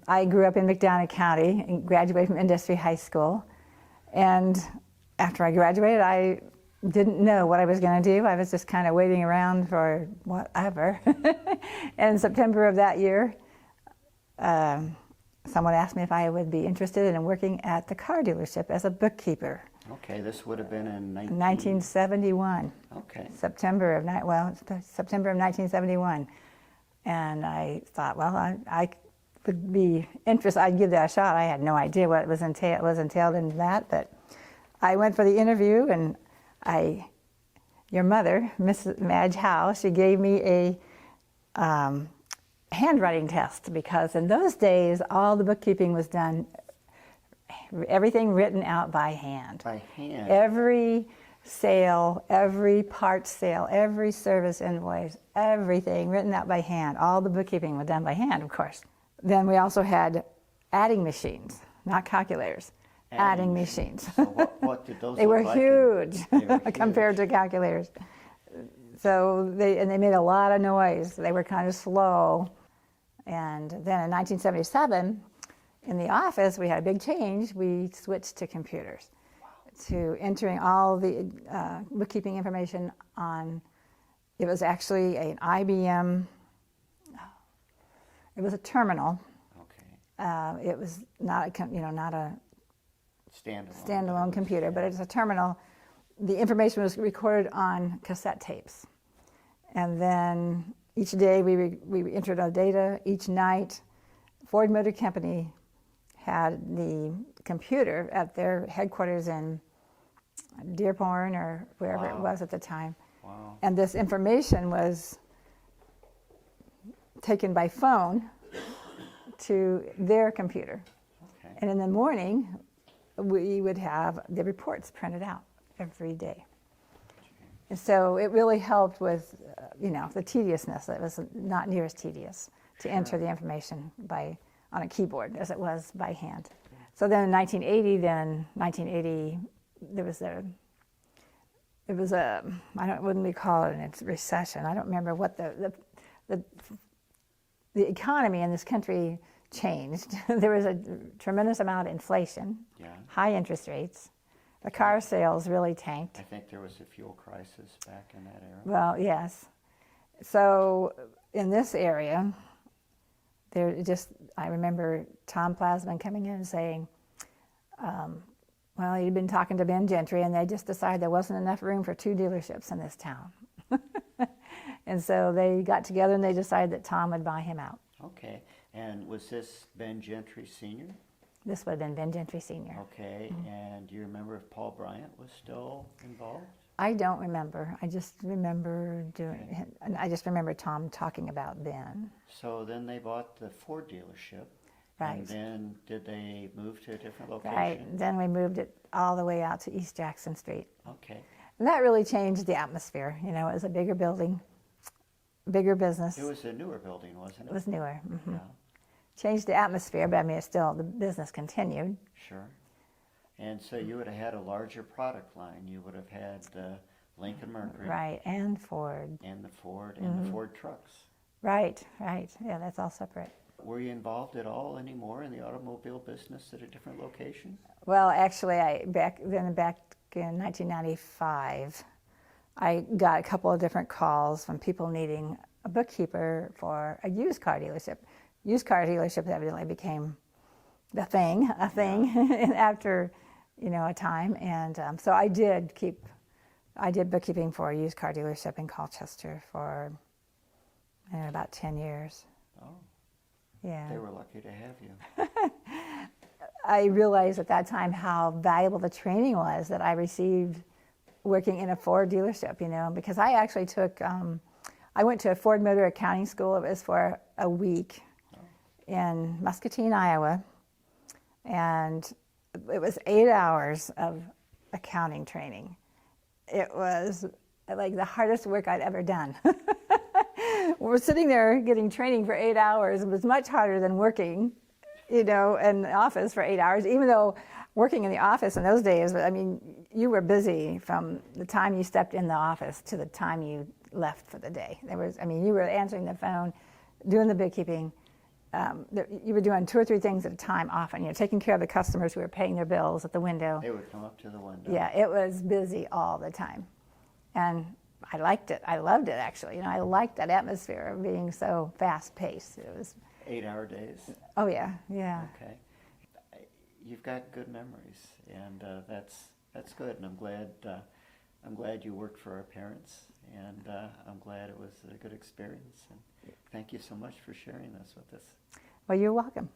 I grew up in McDonald County and graduated from Industry High School. And after I graduated, I didn't know what I was going to do. I was just kind of waiting around for whatever. And in September of that year, someone asked me if I would be interested in working at the car dealership as a bookkeeper. Okay, this would have been in 1971. Okay. September of 1971. And I thought, well, I would be interested. I'd give that a shot. I had no idea what was entailed in that, but I went for the interview, and your mother, Mrs. Madge Howe, she gave me a handwriting test, because in those days all the bookkeeping was done, everything written out by hand. By hand. Every sale, every parts sale, every service invoice, everything written out by hand. All the bookkeeping was done by hand, of course. Then we also had adding machines, not calculators. Adding machines. So what did those They look were like? huge They were huge compared to calculators. So they made a lot of noise. They were kind of slow. And then in 1977, in the office, we had a big change. We switched to computers, to entering all the bookkeeping information on. It was actually an IBM. It was a terminal. Okay. It was not a Standalone computer, but it's a terminal. The information was recorded on cassette tapes, and then each day we entered our data. Each night, Ford Motor Company had the computer at their headquarters in Dearborn or wherever it was at the time. Wow. And this information was taken by phone to their computer. Okay. And in the morning, we would have the reports printed out every day. And so it really helped with, the tediousness. It was not near as tedious to enter the information on a keyboard as it was by hand. So then in 1980, there was wouldn't we call it a recession? I don't remember what the economy in this country changed. There was a tremendous amount of inflation, high interest rates. The car sales really tanked. I think there was a fuel crisis back in that era. Well, yes. So in this area, I remember Tom Plasman coming in and saying, well, he'd been talking to Ben Gentry, and they just decided there wasn't enough room for 2 dealerships in this town. And so they got together and they decided that Tom would buy him out. Okay. And was this Ben Gentry Sr.? This would have been Ben Gentry Sr. Okay. Mm-hmm. And do you remember if Paul Bryant was still involved? I don't remember. I just remember Tom talking about Ben. So then they bought the Ford dealership. Right. And then did they move to a different location? Right. Then we moved it all the way out to East Jackson Street. Okay. And that really changed the atmosphere. It was a bigger building, bigger business. It was a newer building, wasn't it? It was newer. Mm-hmm. Yeah. Changed the atmosphere, but the business continued. Sure. And so you would have had a larger product line. You would have had the Lincoln Mercury. Right, and Ford. And the Ford, and the Ford trucks. Right. Yeah, that's all separate. Were you involved at all anymore in the automobile business at a different location? Well, actually, back in 1995, I got a couple of different calls from people needing a bookkeeper for a used car dealership. Used car dealerships evidently became a thing after, a time. And so I did bookkeeping for a used car dealership in Colchester for about 10 years. Oh. Yeah. They were lucky to have you. I realized at that time how valuable the training was that I received working in a Ford dealership, because I actually I went to a Ford Motor accounting school. It was for a week in Muscatine, Iowa, and it was 8 hours of accounting training. It was like the hardest work I'd ever done. We're sitting there getting training for 8 hours. It was much harder than working, in the office for 8 hours, even though working in the office in those days, you were busy from the time you stepped in the office to the time you left for the day. You were answering the phone, doing the bookkeeping, you were doing 2 or 3 things at a time often, taking care of the customers who were paying their bills at the window. They would come up to the window. Yeah, it was busy all the time. And I liked it. I loved it, actually. I liked that atmosphere of being so fast-paced. It was 8-hour days. Oh, yeah, yeah. Okay. You've got good memories, and that's good. And I'm glad you worked for our parents, and I'm glad it was a good experience. And thank you so much for sharing this with us. Well, you're welcome.